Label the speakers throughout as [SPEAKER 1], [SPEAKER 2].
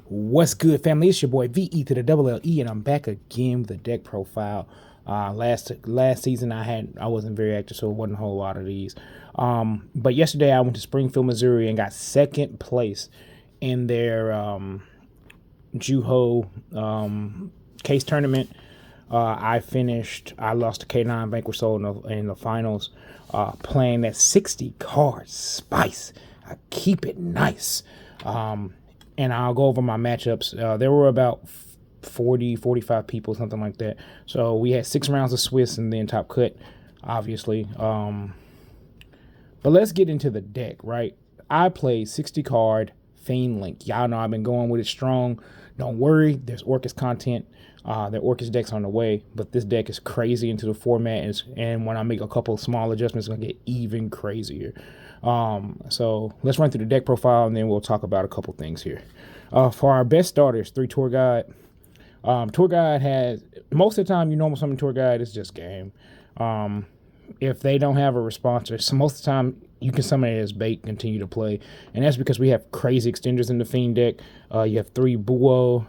[SPEAKER 1] What's good, family? It's your boy VE to the double LE, and I'm back again with the deck profile. Last season I wasn't very active, so it wasn't a whole lot of these. But yesterday I went to Springfield, Missouri, and got second place in their Juho case tournament. I lost to K9 Vanquish Soul in the finals, playing that 60 card spice. I keep it nice. And I'll go over my matchups. There were about 45 people, something like that. So we had 6 rounds of Swiss and then top cut, obviously. But let's get into the deck, right? I played 60 card Fiendlink. Y'all know I've been going with it strong. Don't worry, there's Orcus content. The Orcus deck's on the way, but this deck is crazy into the format, and when I make a couple of small adjustments, it's going to get even crazier. So let's run through the deck profile, and then we'll talk about a couple things here. For our best starters, 3 Tour Guide. Tour Guide has, most of the time, you normal summon Tour Guide, it's just game. If they don't have a response, so most of the time, you can summon it as bait, continue to play. And that's because we have crazy extenders in the Fiend deck. You have 3 Buo,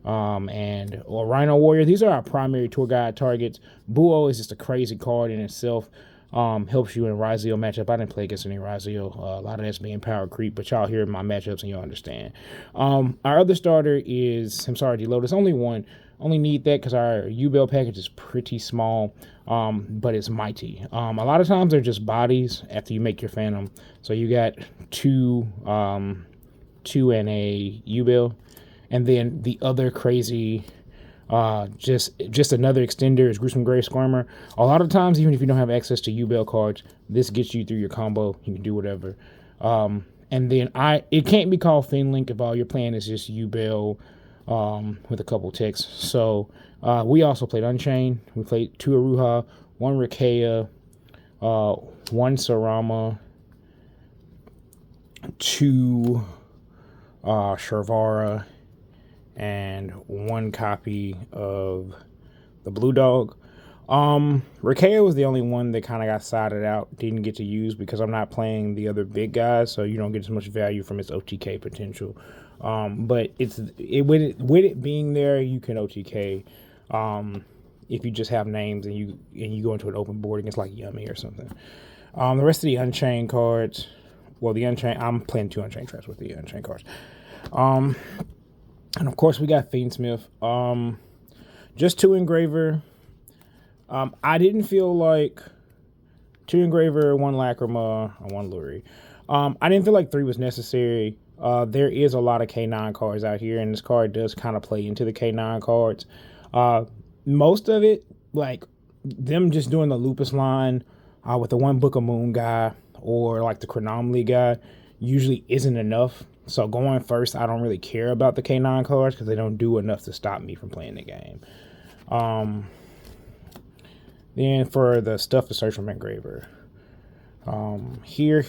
[SPEAKER 1] or Rhino Warrior. These are our primary Tour Guide targets. Buo is just a crazy card in itself. Helps you in Rizio matchup. I didn't play against any Rizio. A lot of that's being power creep, but y'all hear my matchups and you'll understand. Our other starter is, I'm sorry, D-Load. There's only one. Only need that because our U-Bell package is pretty small, but it's mighty. A lot of times they're just bodies after you make your Phantom. So you got two and a U-Bell. And then the other crazy, just another extender is Gruesome Grave Squirmer. A lot of times, even if you don't have access to U-Bell cards, this gets you through your combo. You can do whatever. And then it can't be called Fiendlink if all you're playing is just U-Bell with a couple ticks. So we also played Unchained. We played 2 Aruha, 1 Rikea, 1 Sarama, 2 Sharvara, and 1 copy of the Blue Dog. Rikea was the only one that kind of got sided out, didn't get to use because I'm not playing the other big guys, so you don't get as much value from its OTK potential. But with it being there, you can OTK if you just have names and you go into an open board against like Yummy or something. The rest of the Unchained cards, I'm playing 2 Unchained traps with the Unchained cards. And of course, we got Fiendsmith. Just 2 Engraver. I didn't feel like 2 Engraver, 1 Lacrima, and 1 Lurie. I didn't feel like 3 was necessary. There is a lot of K9 cards out here, and this card does kind of play into the K9 cards. Most of it, like them just doing the Lupus line with the 1 Book of Moon guy or like the Chronomaly guy usually isn't enough. So going first, I don't really care about the K9 cards because they don't do enough to stop me from playing the game. Then for the stuff to search from Engraver. Here.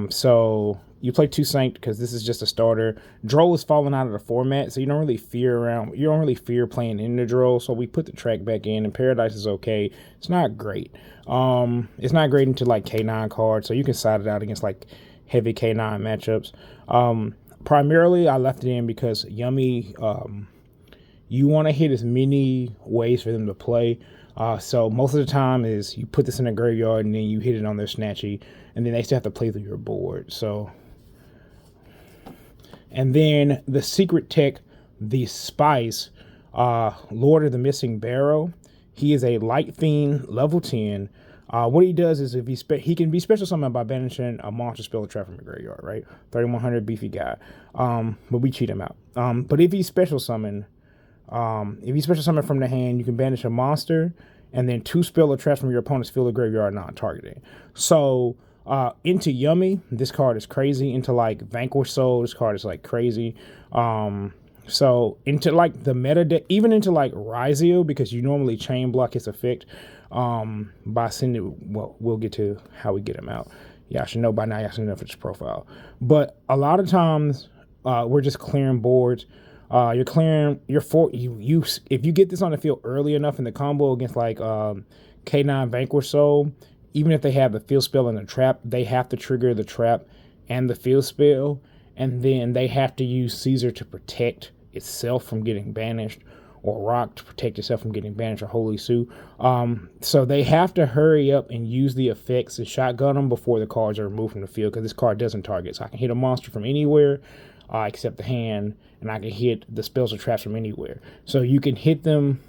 [SPEAKER 1] So you play 2 Saint because this is just a starter. Droll is falling out of the format, so you don't really fear playing in the Droll. So we put the track back in, and Paradise is okay. It's not great. It's not great into like K9 cards, so you can side it out against like heavy K9 matchups. Primarily, I left it in because Yummy, you want to hit as many ways for them to play. So most of the time is you put this in a graveyard and then you hit it on their Snatchy, and then they still have to play through your board. So, and then the secret tech, the Spice, Lord of the Missing Barrow. He is a Light Fiend, level 10. What he does is if he can be special summoned by banishing a monster spell or trap from your graveyard, right? 3100 beefy guy. But we cheat him out. But if he's special summoned, from the hand, you can banish a monster and then 2 spell or traps from your opponent's field or graveyard non-targeting. So into Yummy, this card is crazy. Into like Vanquish Soul, this card is like crazy. So into like the meta deck, even into like Rizio, because you normally chain block its effect by sending, well, we'll get to how we get him out. Y'all should know by now, y'all should know for this profile. But a lot of times we're just clearing boards. You're clearing if you get this on the field early enough in the combo against like K9 Vanquish Soul, even if they have the field spell and the trap, they have to trigger the trap and the field spell. and then they have to use Caesar to protect itself from getting banished, or Rock to protect itself from getting banished, or Holy Sue. So they have to hurry up and use the effects and shotgun them before the cards are removed from the field, because this card doesn't target. So I can hit a monster from anywhere except the hand, and I can hit the spells or traps from anywhere. So you can hit them.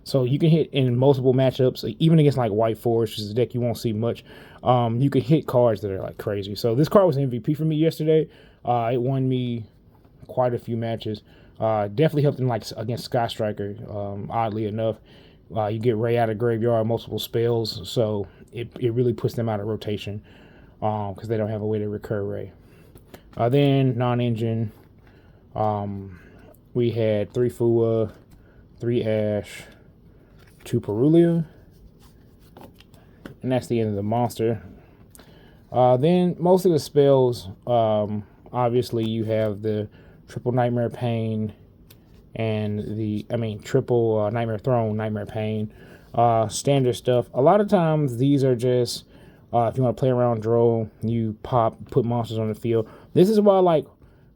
[SPEAKER 1] So you can hit in multiple matchups, even against like White Forest, which is a deck you won't see much. You can hit cards that are like crazy. So this card was MVP for me yesterday. It won me quite a few matches. Definitely helped in like against Sky Striker. Oddly enough, you get Ray out of graveyard, multiple spells, so it really puts them out of rotation because they don't have a way to recur Ray. Then non-engine, we had 3 Fua, 3 Ash, 2 Perulia, and that's the end of the monster. Then most of the spells, obviously you have the triple Nightmare Pain and triple Nightmare Throne, Nightmare Pain, standard stuff. A lot of times these are just, if you want to play around draw, you put monsters on the field. This is why like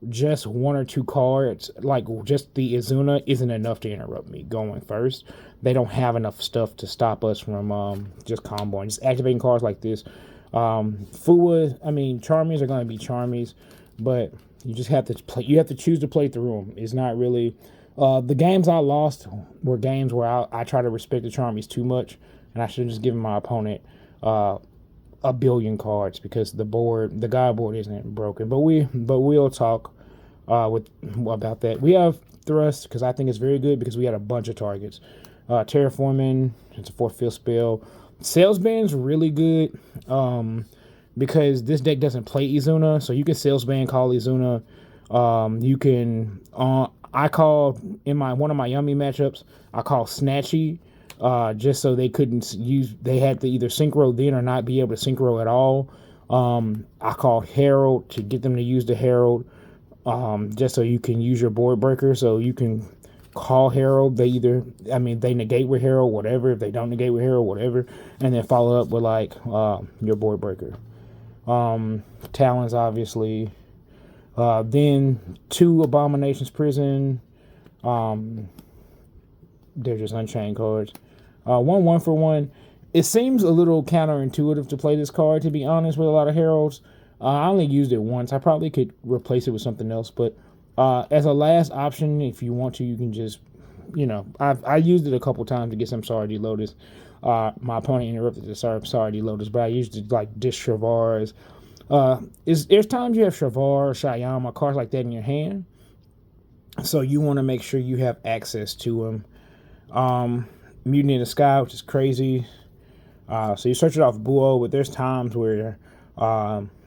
[SPEAKER 1] just 1 or 2 cards, like just the Izuna isn't enough to interrupt me going first. They don't have enough stuff to stop us from just comboing, just activating cards like this. Fua, Charmies are going to be Charmies, but you just have to play. You have to choose to play through them. It's not really the games I lost were games where I try to respect the Charmies too much, and I should have just given my opponent a billion cards, because the guide board isn't broken. But we'll talk about that. We have Thrust, because I think it's very good because we had a bunch of targets. Terraforming, it's a 4th field spell. Salesman's really good. Because this deck doesn't play Izuna, so you can Salesman call Izuna. You can I called in one of my Yummy matchups, I called Snatchy, just so they couldn't they had to either synchro then or not be able to synchro at all. I called Herald to get them to use the Herald, just so you can use your board breaker, so you can call Herald. They negate with Herald, whatever. If they don't negate with Herald, whatever, and then follow up with like your board breaker. Talons, obviously. Then 2 Abominations Prison. They're just Unchained cards. 1 for 1. It seems a little counterintuitive to play this card, to be honest, with a lot of Heralds. I only used it once. I probably could replace it with something else, but as a last option, if you want to, you can just, I used it a couple times to get some Sardi Lotus. My opponent interrupted the Sardi Lotus, but I used it like dish Shavars. There's times you have Shavar, Shayama, cards like that in your hand, so you want to make sure you have access to them. Mutiny in the Sky, which is crazy. So you search it off Buo, but there's times where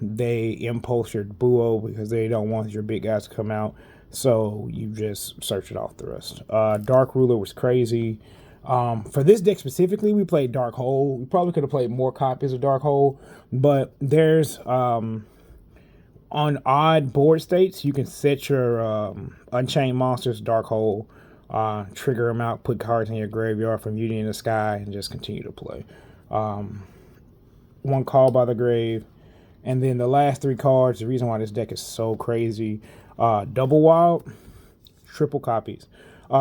[SPEAKER 1] they impulse your Buo because they don't want your big guys to come out, so you just search it off Thrust. Dark Ruler was crazy. For this deck specifically, we played Dark Hole. We probably could have played more copies of Dark Hole, but there's on odd board states, you can set your Unchained Monsters Dark Hole, trigger them out, put cards in your graveyard from Mutiny in the Sky, and just continue to play. 1 Call by the Grave, and then the last 3 cards, the reason why this deck is so crazy, Double Wild, triple copies.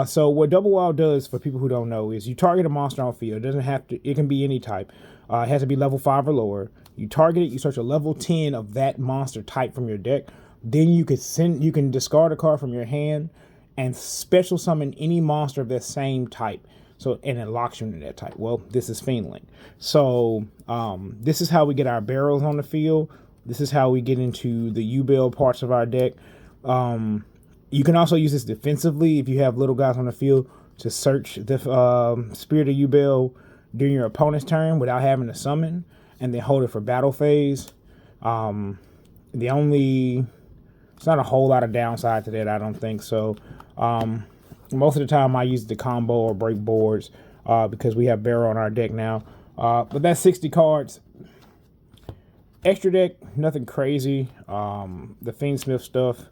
[SPEAKER 1] So what Double Wild does, for people who don't know, is you target a monster on field. It doesn't have to, it can be any type. It has to be level 5 or lower. You target it, you search a level 10 of that monster type from your deck. Then you can discard a card from your hand and special summon any monster of that same type. So, and it locks you into that type. Well, this is Fiendlink. So this is how we get our barrels on the field. This is how we get into the U-Bell parts of our deck. You can also use this defensively if you have little guys on the field to search the Spirit of U-Bell during your opponent's turn without having to summon, and then hold it for battle phase. It's not a whole lot of downside to that, I don't think. So most of the time I use the combo or break boards because we have barrel on our deck now. But that's 60 cards. Extra deck, nothing crazy. The Fiendsmith stuff.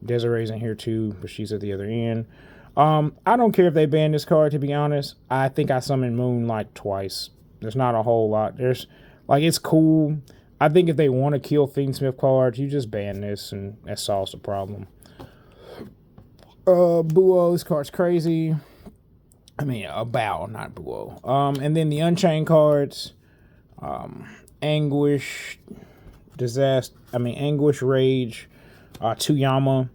[SPEAKER 1] Desiree's in here too, but she's at the other end. I don't care if they ban this card, to be honest. I think I summoned Moon like twice. There's not a whole lot. It's cool. I think if they want to kill Fiendsmith cards, you just ban this, and that solves the problem. Buo, this card's crazy. I mean, a bow, not Buo. And then the Unchained cards, Anguish, Anguish, Rage, Tuyama.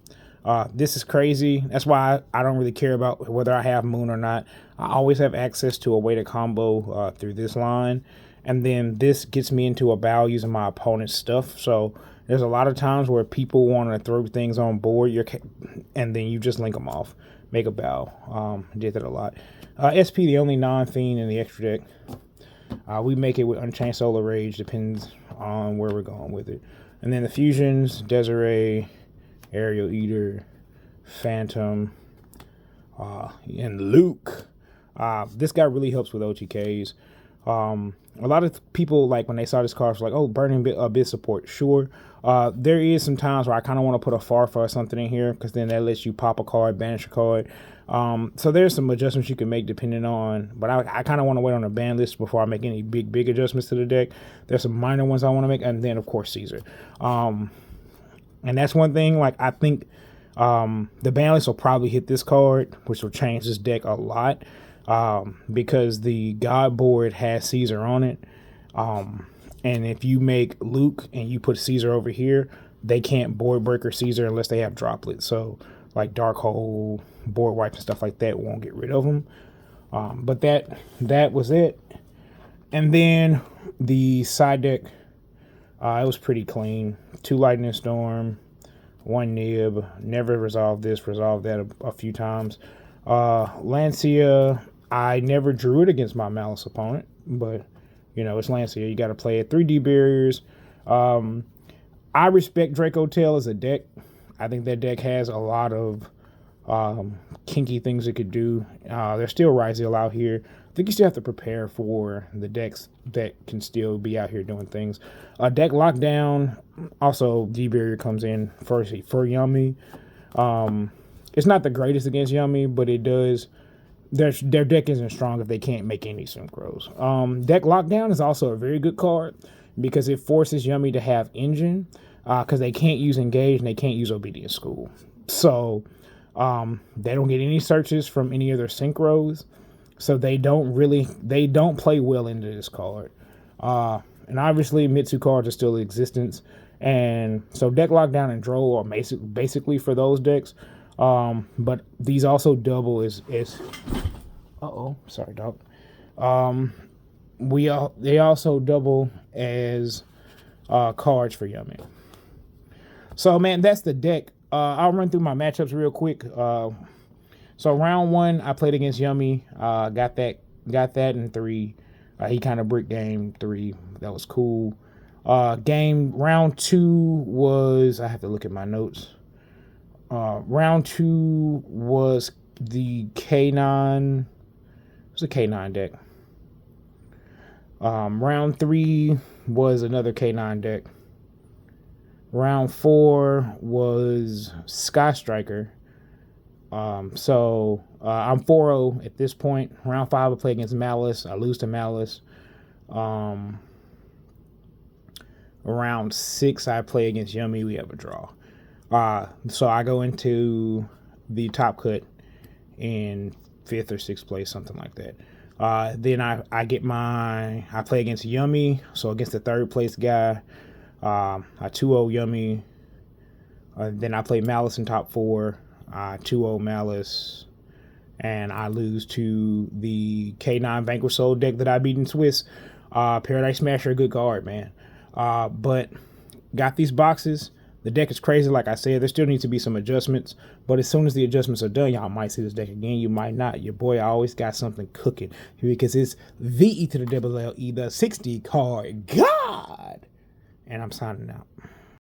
[SPEAKER 1] This is crazy. That's why I don't really care about whether I have Moon or not. I always have access to a way to combo through this line. And then this gets me into a bow using my opponent's stuff. So there's a lot of times where people want to throw things on board, and then you just link them off. Make a bow. Did that a lot. SP, the only non-fiend in the extra deck. We make it with Unchained Solar Rage. Depends on where we're going with it. And then the fusions, Desiree, Aerial Eater, Phantom, and Luke. This guy really helps with OTKs. A lot of people, like, when they saw this card, was like, oh, Burning Bit support. Sure. There is some times where I kind of want to put a Farfa or something in here, because then that lets you pop a card, banish a card. So there's some adjustments you can make depending on, but I kind of want to wait on the ban list before I make any big adjustments to the deck. There's some minor ones I want to make, and then, of course, Caesar. And that's one thing, like, I think the ban list will probably hit this card, which will change this deck a lot. Because the God board has Caesar on it. And if you make Luke and you put Caesar over here, they can't board breaker Caesar unless they have droplets. So like Dark Hole, board wipe and stuff like that won't get rid of them. But that was it. And then the side deck, it was pretty clean. 2 Lightning Storm, 1 Nib. Never resolved this, resolved that a few times. Lancia, I never drew it against my Malice opponent, but, you know, it's Lancia. You got to play it. 3D barriers. I respect Draco Tail as a deck. I think that deck has a lot of kinky things it could do. There's still Ryzeal out here. I think you still have to prepare for the decks that can still be out here doing things. Deck Lockdown, also D-Barrier comes in for Yummy. It's not the greatest against Yummy, but it does. Their deck isn't strong if they can't make any synchros. Deck Lockdown is also a very good card because it forces Yummy to have Engine because they can't use Engage and they can't use Obedient School. So they don't get any searches from any of their synchros. So they don't play well into this card. And obviously Mitsu cards are still in existence. And so Deck Lockdown and Droll are basically for those decks. But these also double as sorry, dog. They also double as cards for Yummy. So man, that's the deck. I'll run through my matchups real quick. So round 1, I played against Yummy. Got that in 3. He kind of bricked game 3. That was cool. Round 2 was, I have to look at my notes. Round 2 was the K9. It was a K9 deck. Round 3 was another K9 deck. Round 4 was Sky Striker. So I'm 4-0 at this point. Round 5 I play against Malice. I lose to Malice. Round 6 I play against Yummy. We have a draw. So I go into the top cut in 5th or 6th place, something like that. Then I play against Yummy, so against the 3rd place guy. I 2-0 Yummy. Then I play Malice in top 4. I 2-0 Malice. And I lose to the K9 Vanquish Soul deck that I beat in Swiss. Paradise Smasher, a good card, man. But got these boxes. The deck is crazy, like I said. There still needs to be some adjustments. But as soon as the adjustments are done, y'all might see this deck again. You might not. Your boy always got something cooking. Because it's VE to the double LE, the 60 card God. And I'm signing out.